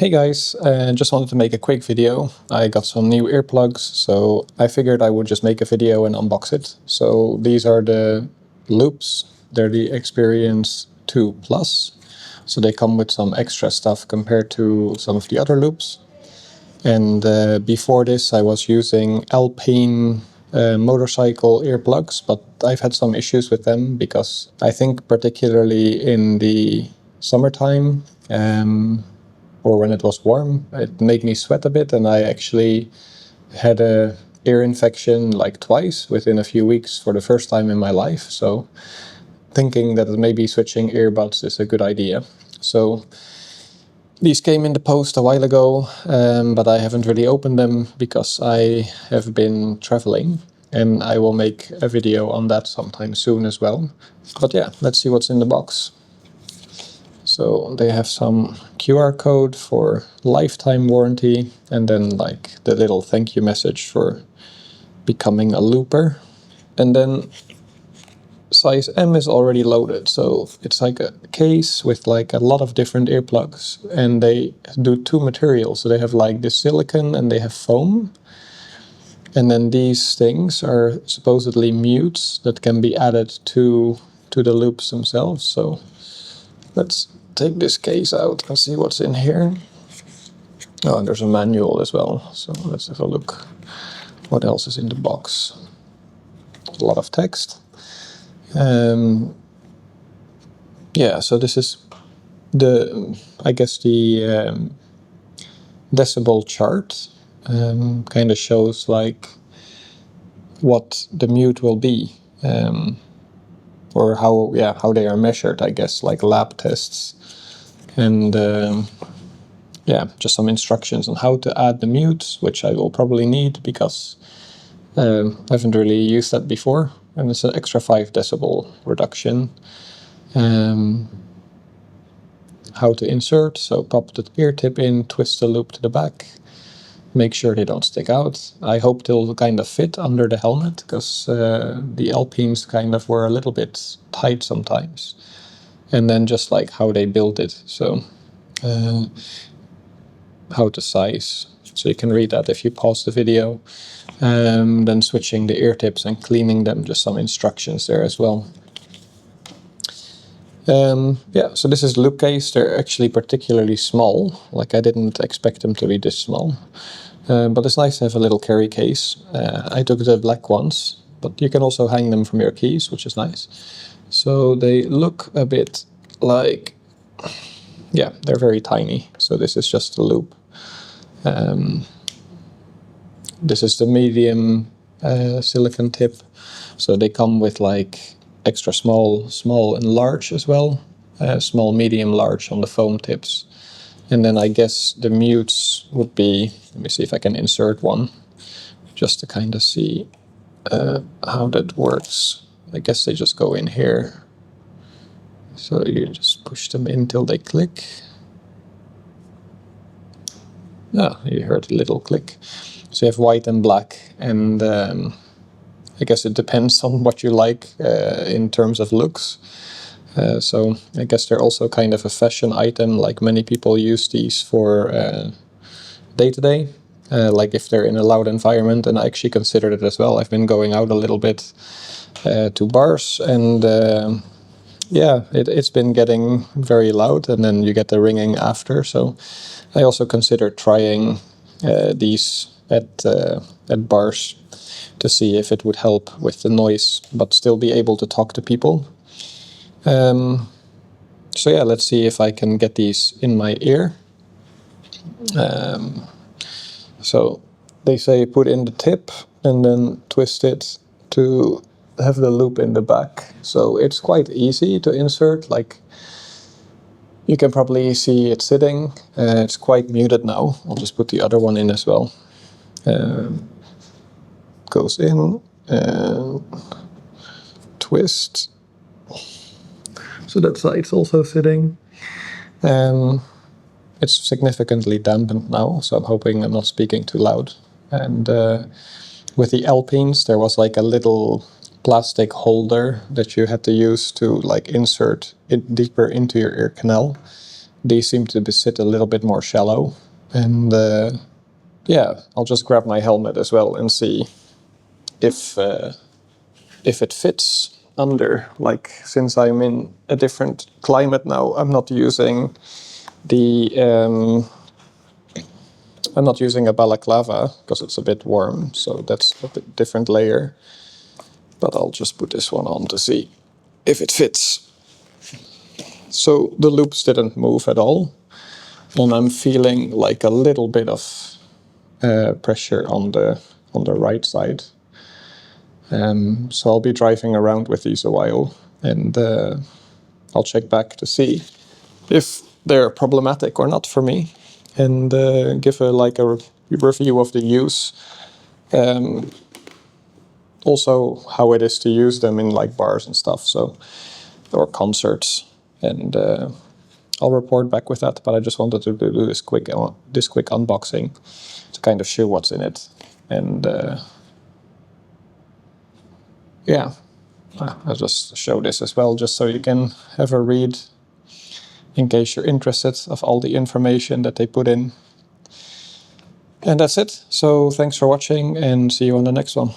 Hey guys, just wanted to make a quick video. I got some new earplugs, so I figured I would just make a video and unbox it. So these are the loops. They're the Experience 2 Plus. So they come with some extra stuff compared to some of the other loops. And before this I was using Alpine motorcycle earplugs, but I've had some issues with them because I think particularly in the summertime, or when it was warm, it made me sweat a bit, and I actually had a ear infection like twice within a few weeks for the first time in my life. So thinking that maybe switching earbuds is a good idea. So these came in the post a while ago, but I haven't really opened them because I have been traveling, and I will make a video on that sometime soon as well. But yeah, let's see what's in the box. So they have some QR code for lifetime warranty, and then like the little thank you message for becoming a looper. And then size M is already loaded, so it's like a case with like a lot of different earplugs, and they do two materials. So they have like the silicone and they have foam. And then these things are supposedly mutes that can be added to the loops themselves. So let's take this case out and see what's in here. Oh, and there's a manual as well, so let's have a look. What else is in the box? A lot of text. Yeah, so this is the, I guess the decibel chart. Kind of shows like what the mute will be, or how they are measured, I guess, like lab tests. And yeah, just some instructions on how to add the mute, which I will probably need because I haven't really used that before. And it's an extra 5 decibel reduction. How to insert, so pop the ear tip in, twist the loop to the back, make sure they don't stick out. I hope they'll kind of fit under the helmet, because the Alpines kind of were a little bit tight sometimes. And then just like how they built it, so how to size. So you can read that if you pause the video. Then switching the ear tips and cleaning them, just some instructions there as well. Yeah, so this is the loop case. They're actually particularly small. Like I didn't expect them to be this small. But it's nice to have a little carry case. I took the black ones, but you can also hang them from your keys, which is nice. So they look a bit like, yeah, they're very tiny. So this is just a loop. This is the medium silicone tip. So they come with like extra small and large as well. Small, medium, large on the foam tips. And then I guess the mutes would be, let me see if I can insert one, just to kind of see how that works. I guess they just go in here. So you just push them in till they click. Ah, you heard a little click. So you have white and black, and I guess it depends on what you like in terms of looks. So I guess they're also kind of a fashion item, like many people use these for day-to-day, like if they're in a loud environment, and I actually considered it as well. I've been going out a little bit to bars, and yeah, it's been getting very loud, and then you get the ringing after. So I also considered trying these at bars to see if it would help with the noise, but still be able to talk to people. So yeah, let's see if I can get these in my ear. So they say put in the tip and then twist it to have the loop in the back. So it's quite easy to insert, like you can probably see it sitting. It's quite muted now. I'll just put the other one in as well. Goes in and twist. So that side's also sitting. It's significantly dampened now, so I'm hoping I'm not speaking too loud. And with the Alpines, there was like a little plastic holder that you had to use to like insert it deeper into your ear canal. these seem to sit a little bit more shallow. And yeah, I'll just grab my helmet as well and see if it fits under. Like, since I'm in a different climate now, I'm not using a balaclava because it's a bit warm, so that's a bit different layer. But I'll just put this one on to see if it fits. So the loops didn't move at all, and I'm feeling like a little bit of pressure on the right side. So I'll be driving around with these a while, and I'll check back to see if they're problematic or not for me, and give a review of the use. Also how it is to use them in like bars and stuff, so, or concerts, and I'll report back with that. But I just wanted to do this quick unboxing to kind of show what's in it, and yeah, I'll just show this as well, just so you can have a read in case you're interested of all the information that they put in. And that's it. So thanks for watching, and see you on the next one.